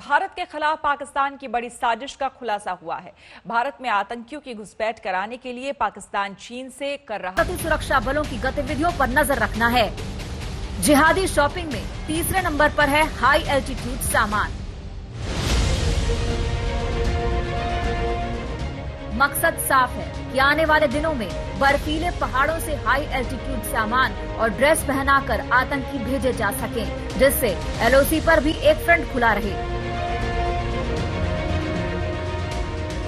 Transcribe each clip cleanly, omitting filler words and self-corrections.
भारत के खिलाफ पाकिस्तान की बड़ी साजिश का खुलासा हुआ है। भारत में आतंकियों की घुसपैठ कराने के लिए पाकिस्तान चीन से कर रहा सुरक्षा बलों की गतिविधियों पर नजर रखना है। जिहादी शॉपिंग में तीसरे नंबर पर है हाई एल्टीट्यूड सामान। मकसद साफ है कि आने वाले दिनों में बर्फीले पहाड़ों से हाई एल्टीट्यूड सामान और ड्रेस पहनाकर आतंकी भेजे जा सकें, जिससे एलओसी पर भी एक फ्रंट खुला रहे।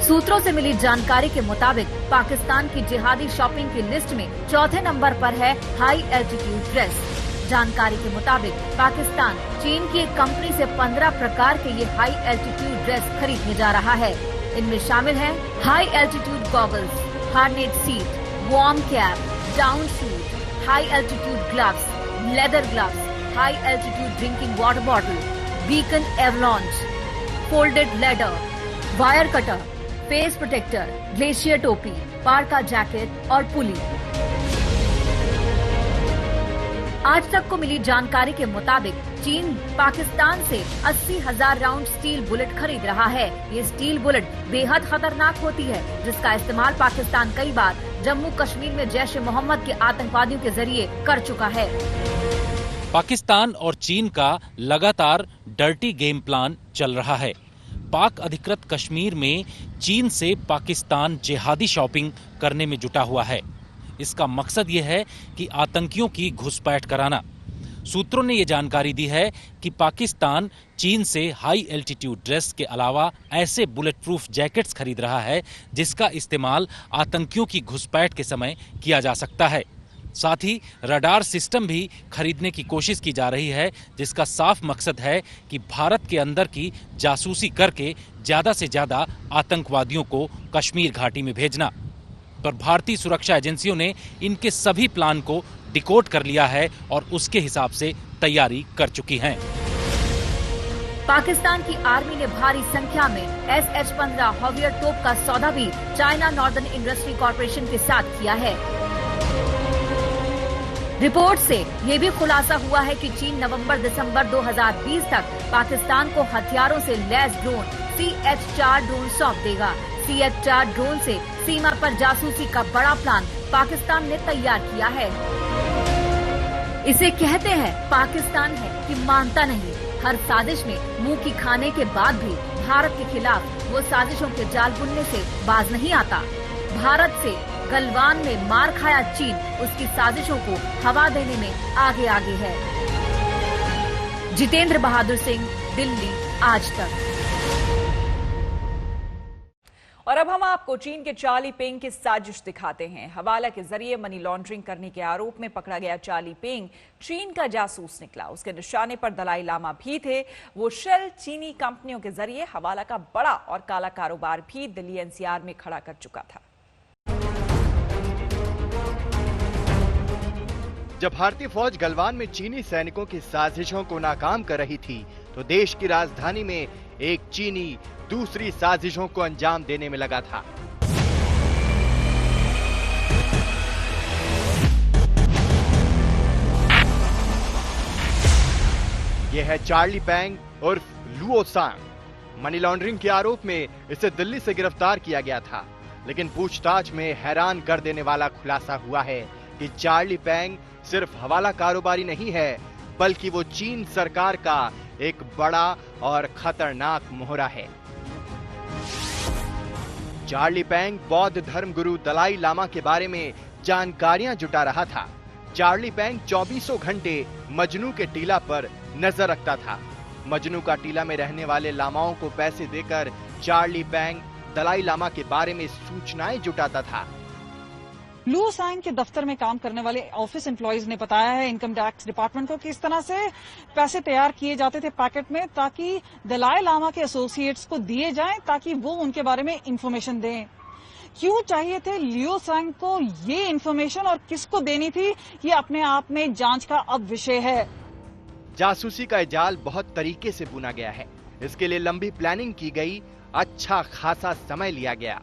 सूत्रों से मिली जानकारी के मुताबिक पाकिस्तान की जिहादी शॉपिंग की लिस्ट में चौथे नंबर पर है हाई एल्टीट्यूड ड्रेस। जानकारी के मुताबिक पाकिस्तान चीन की एक कंपनी से 15 प्रकार के ये हाई एल्टीट्यूड ड्रेस खरीदने जा रहा है। इनमें शामिल हैं high altitude goggles, harness seat, warm cap, down suit, high altitude gloves, leather gloves, high altitude drinking water bottle, beacon avalanche, folded leather, wire cutter, face protector, glacier टोपी, parka jacket और पुली। आज तक को मिली जानकारी के मुताबिक चीन पाकिस्तान से 80,000 राउंड स्टील बुलेट खरीद रहा है। ये स्टील बुलेट बेहद खतरनाक होती है, जिसका इस्तेमाल पाकिस्तान कई बार जम्मू कश्मीर में जैश ए मोहम्मद के आतंकवादियों के जरिए कर चुका है। पाकिस्तान और चीन का लगातार डर्टी गेम प्लान चल रहा है। पाक अधिकृत कश्मीर में चीन से पाकिस्तान जिहादी शॉपिंग करने में जुटा हुआ है। इसका मकसद ये है कि आतंकियों की घुसपैठ कराना। सूत्रों ने ये जानकारी दी है कि पाकिस्तान चीन से हाई एल्टीट्यूड ड्रेस के अलावा ऐसे बुलेट प्रूफ जैकेट्स खरीद रहा है जिसका इस्तेमाल आतंकियों की घुसपैठ के समय किया जा सकता है। साथ ही रडार सिस्टम भी खरीदने की कोशिश की जा रही है, जिसका साफ मकसद है कि भारत के अंदर की जासूसी करके ज्यादा से ज्यादा आतंकवादियों को कश्मीर घाटी में भेजना। पर भारतीय सुरक्षा एजेंसियों ने इनके सभी प्लान को डिकोड कर लिया है और उसके हिसाब से तैयारी कर चुकी हैं। पाकिस्तान की आर्मी ने भारी संख्या में SH-15 हॉवियर तोप का सौदा भी चाइना नॉर्दर्न इंडस्ट्री कॉर्पोरेशन के साथ किया है। रिपोर्ट से ये भी खुलासा हुआ है कि चीन नवंबर-दिसंबर 2020 तक पाकिस्तान को हथियारों से लैस ड्रोन CH-4 ड्रोन सौंप देगा। CH-4 ड्रोन से सीमा पर जासूसी का बड़ा प्लान पाकिस्तान ने तैयार किया है। इसे कहते हैं पाकिस्तान है कि मानता नहीं। हर साजिश में मुंह की खाने के बाद भी भारत के खिलाफ वो साजिशों के जाल बुनने से बाज नहीं आता। भारत से गलवान में मार खाया चीन उसकी साजिशों को हवा देने में आगे आगे है। जितेंद्र बहादुर सिंह, दिल्ली, आज तक। और अब हम आपको चीन के चार्ली पेंग की साजिश दिखाते हैं। हवाला के जरिए मनी लॉन्ड्रिंग करने के आरोप में पकड़ा गया चार्ली पेंग चीन का जासूस निकला। उसके निशाने पर दलाई लामा भी थे। वो शेल चीनी कंपनियों के जरिए हवाला का बड़ा और काला कारोबार भी दिल्ली NCR में खड़ा कर चुका था। जब भारतीय फौज गलवान में चीनी सैनिकों की साजिशों को नाकाम कर रही थी, तो देश की राजधानी में एक चीनी दूसरी साजिशों को अंजाम देने में लगा था। यह है चार्ली पेंग उर्फ लुओ सांग। मनी लॉन्ड्रिंग के आरोप में इसे दिल्ली से गिरफ्तार किया गया था, लेकिन पूछताछ में हैरान कर देने वाला खुलासा हुआ है कि चार्ली पेंग सिर्फ हवाला कारोबारी नहीं है, बल्कि वो चीन सरकार का एक बड़ा और खतरनाक मोहरा है। चार्ली पेंग बौद्ध धर्म गुरु दलाई लामा के बारे में जानकारियां जुटा रहा था। चार्ली पेंग 24 घंटे मजनू के टीला पर नजर रखता था। मजनू का टीला में रहने वाले लामाओं को पैसे देकर चार्ली पेंग दलाई लामा के बारे में सूचनाएं जुटाता था। लुओ सांग के दफ्तर में काम करने वाले ऑफिस एम्प्लॉइज ने बताया है इनकम टैक्स डिपार्टमेंट को कि इस तरह से पैसे तैयार किए जाते थे पैकेट में, ताकि दलाई लामा के एसोसिएट्स को दिए जाएं ताकि वो उनके बारे में इंफॉर्मेशन दें। क्यों चाहिए थे लुओ सांग को ये इंफॉर्मेशन और किसको देनी थी, ये अपने आप में जांच का अब विषय है। जासूसी का जाल बहुत तरीके से बुना गया है। इसके लिए लंबी प्लानिंग की गई, अच्छा खासा समय लिया गया।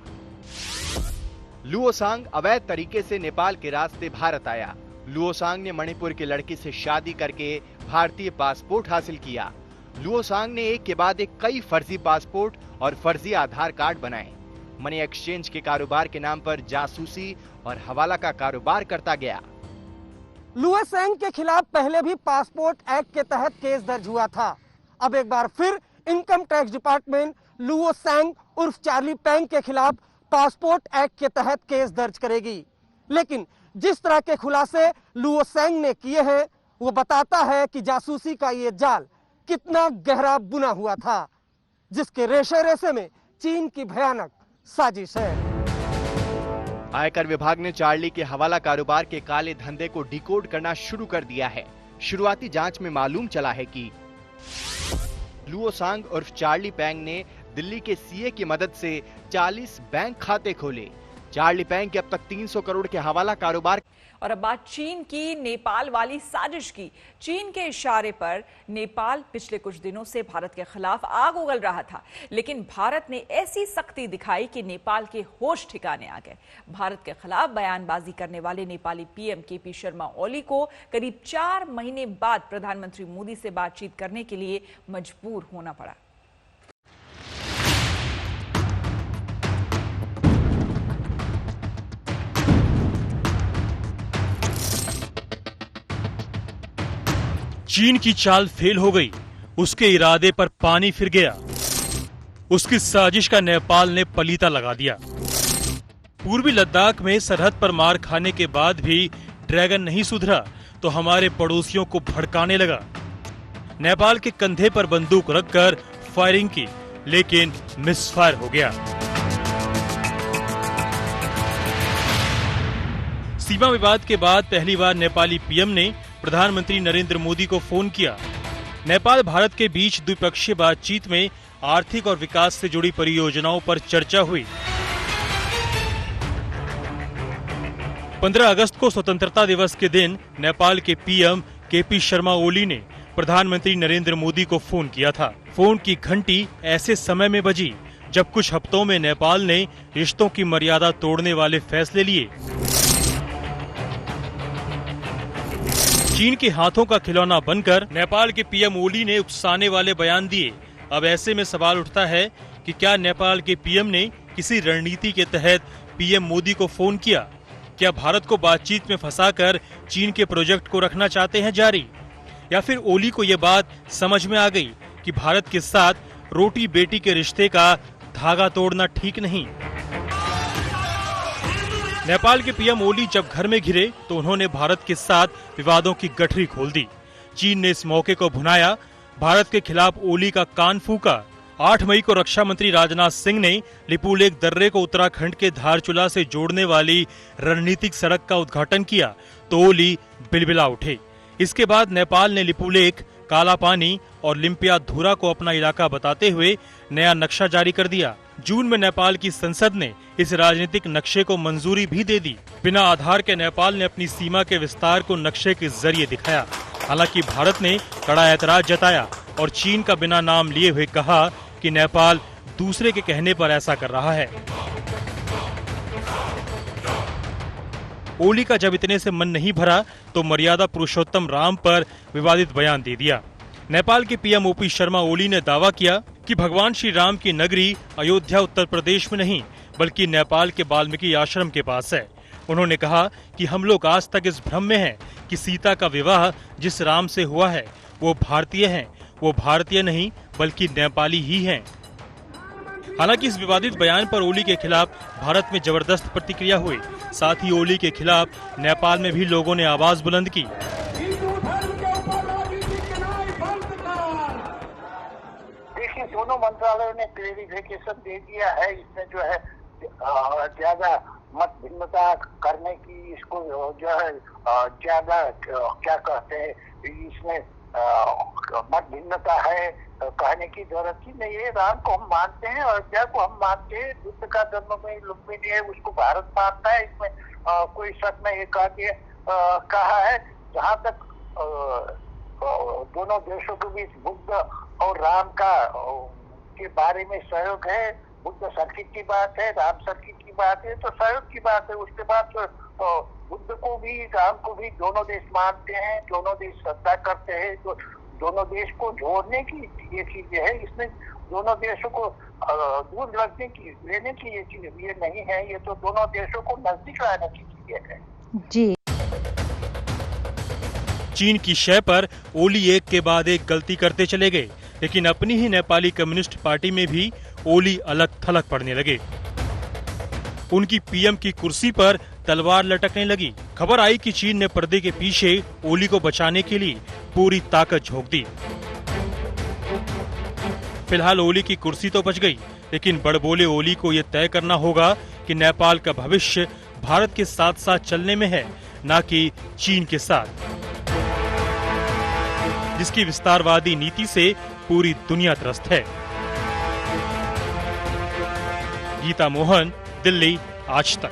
लुओ सांग अवैध तरीके से नेपाल के रास्ते भारत आया। लुओ सांग ने मणिपुर की लड़की से शादी करके भारतीय पासपोर्ट हासिल किया। लुओ सांग ने एक के बाद एक कई फर्जी पासपोर्ट और फर्जी आधार कार्ड बनाए। मनी एक्सचेंज के कारोबार के नाम पर जासूसी और हवाला का कारोबार करता गया। लुओ सांग के खिलाफ पहले भी पासपोर्ट एक्ट के तहत केस दर्ज हुआ था। अब एक बार फिर इनकम टैक्स डिपार्टमेंट लुओ सांग उर्फ चार्ली पेंग के खिलाफ पासपोर्ट एक्ट के तहत केस दर्ज करेगी। लेकिन जिस तरह के खुलासे लुओ सांग ने किए हैं वो बताता है कि जासूसी का ये जाल कितना गहरा बुना हुआ था, जिसके रेशे रेशे में चीन की भयानक साजिश है। आयकर विभाग ने चार्ली के हवाला कारोबार के काले धंधे को डिकोड करना शुरू कर दिया है। शुरुआती जांच में मालूम चला है कि लुओ सांग उर्फ चार्ली पेंग ने दिल्ली के सीए की मदद से 40 बैंक खाते खोले। चार्ली पेंग के अब तक 300 करोड़ के हवाला कारोबार। और अब बात चीन की नेपाल वाली साजिश की। चीन के इशारे पर नेपाल पिछले कुछ दिनों से भारत के खिलाफ आग उगल रहा था, लेकिन भारत ने ऐसी सख्ती दिखाई कि नेपाल के होश ठिकाने आ गए। भारत के खिलाफ बयानबाजी करने वाले नेपाली पीएम केपी शर्मा ओली को करीब 4 महीने बाद प्रधानमंत्री मोदी से बातचीत करने के लिए मजबूर होना पड़ा। चीन की चाल फेल हो गई, उसके इरादे पर पानी फिर गया। उसकी साजिश का नेपाल ने पलीता लगा दिया। पूर्वी लद्दाख में सरहद पर मार खाने के बाद भी ड्रैगन नहीं सुधरा तो हमारे पड़ोसियों को भड़काने लगा। नेपाल के कंधे पर बंदूक रखकर फायरिंग की, लेकिन मिसफायर हो गया। सीमा विवाद के बाद पहली बार नेपाली पीएम ने प्रधानमंत्री नरेंद्र मोदी को फोन किया। नेपाल भारत के बीच द्विपक्षीय बातचीत में आर्थिक और विकास से जुड़ी परियोजनाओं पर चर्चा हुई। 15 अगस्त को स्वतंत्रता दिवस के दिन नेपाल के पीएम केपी शर्मा ओली ने प्रधानमंत्री नरेंद्र मोदी को फोन किया था। फोन की घंटी ऐसे समय में बजी जब कुछ हफ्तों में नेपाल ने रिश्तों की मर्यादा तोड़ने वाले फैसले लिए। चीन के हाथों का खिलौना बनकर नेपाल के पीएम ओली ने उकसाने वाले बयान दिए। अब ऐसे में सवाल उठता है कि क्या नेपाल के पीएम ने किसी रणनीति के तहत पीएम मोदी को फोन किया? क्या भारत को बातचीत में फंसाकर चीन के प्रोजेक्ट को रखना चाहते हैं जारी, या फिर ओली को यह बात समझ में आ गई कि भारत के साथ रोटी बेटी के रिश्ते का धागा तोड़ना ठीक नहीं? नेपाल के पीएम ओली जब घर में घिरे तो उन्होंने भारत के साथ विवादों की गठरी खोल दी। चीन ने इस मौके को भुनाया, भारत के खिलाफ ओली का कान फूका। 8 मई को रक्षा मंत्री राजनाथ सिंह ने लिपुलेख दर्रे को उत्तराखंड के धारचूला से जोड़ने वाली रणनीतिक सड़क का उद्घाटन किया तो ओली बिलबिला उठे। इसके बाद नेपाल ने लिपुलेख, काला पानी और लिम्पिया धूरा को अपना इलाका बताते हुए नया नक्शा जारी कर दिया। जून में नेपाल की संसद ने इस राजनीतिक नक्शे को मंजूरी भी दे दी। बिना आधार के नेपाल ने अपनी सीमा के विस्तार को नक्शे के जरिए दिखाया। हालांकि भारत ने कड़ा ऐतराज जताया और चीन का बिना नाम लिए हुए कहा कि नेपाल दूसरे के कहने पर ऐसा कर रहा है। ओली का जब इतने से मन नहीं भरा तो मर्यादा पुरुषोत्तम राम पर विवादित बयान दे दिया। नेपाल के पीएम ओपी शर्मा ओली ने दावा किया कि भगवान श्री राम की नगरी अयोध्या उत्तर प्रदेश में नहीं बल्कि नेपाल के वाल्मीकि आश्रम के पास है। उन्होंने कहा कि हम लोग आज तक इस भ्रम में हैं कि सीता का विवाह जिस राम से हुआ है वो भारतीय हैं। वो भारतीय नहीं बल्कि नेपाली ही हैं। हालांकि इस विवादित बयान पर ओली के खिलाफ भारत में जबरदस्त प्रतिक्रिया हुई। साथ ही ओली के खिलाफ नेपाल में भी लोगों ने आवाज बुलंद की। देखिए, दोनों मंत्रालयों ने क्लेरिफिकेशन दे दिया है। इसमें जो है ज्यादा मत भिन्नता करने की, इसको जो है ज्यादा क्या कहते हैं, इसमें मत भिन्नता है कहने की जरूरत ही नहीं है। राम को हम मानते हैं, अयोध्या को हम मानते हैं, बुद्ध का जन्मभूमि लुम्बिनी है, उसको भारत मानता है। इसमें कोई शक नहीं कहा है। जहाँ तक दोनों देशों के बीच बुद्ध और राम का के बारे में सहयोग है, बुद्ध सर्किट की बात है, राम सर्किट की बात है, तो सहयोग की बात है। उसके बाद बुद्ध को भी राम को भी दोनों देश मानते हैं, दोनों देश श्रद्धा करते हैं। तो दोनों देश को जोड़ने की ये चीजें है, इसमें दोनों देशों को दूर रखने की, लेने की ये चीज ये नहीं है। ये तो दोनों देशों को नजदीक लाने की चीजें है जी। चीन की शय पर ओली एक के बाद एक गलती करते चले गए, लेकिन अपनी ही नेपाली कम्युनिस्ट पार्टी में भी ओली अलग थलग पड़ने लगे। उनकी पीएम की कुर्सी पर तलवार लटकने लगी। खबर आई कि चीन ने पर्दे के पीछे ओली को बचाने के लिए पूरी ताकत झोंक दी। फिलहाल ओली की कुर्सी तो बच गई, लेकिन बड़बोले ओली को यह तय करना होगा कि नेपाल का भविष्य भारत के साथ साथ चलने में है, न कि चीन के साथ, जिसकी विस्तारवादी नीति से पूरी दुनिया त्रस्त है। गीता मोहन, दिल्ली, आज तक।